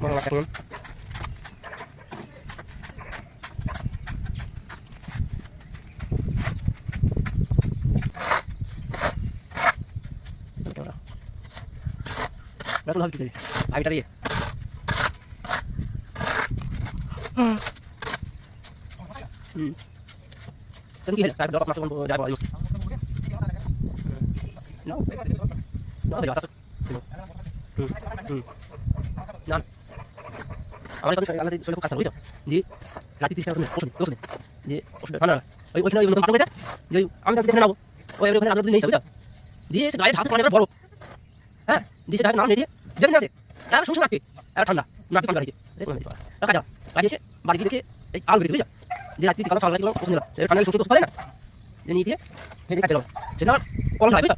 Mau ngacak Berapa lagi kita ni? Air tadi. Kan kita tak dapat masuk ke dalam. No. No, dia asas. Nah. Awalnya kan saya sudah kasar gitu. Jadi latih dia terus. Jadi mana? Oi kena yang tempat kita. Jadi am tak kenal. Oi kena ada ni gitu. Jadi segala hal tu boro. হ্যাঁ দিশে থাকে নাম নেই দিয়ে যেতে না আর শুনছো নাকি আর ঠান্ডা নাকি পান গাড়িতে দেখো না কাজা কাজে এসে বাড়ি দেখে এই আলু বেরিয়ে বুঝা যে রাত্রি কালো সাল লাগলো ওখানে ঠান্ডা শুনছো তো পারে না যে নিয়ে দিয়ে হেঁটে কাছে যাবো সেটা কলম হয় বুঝছো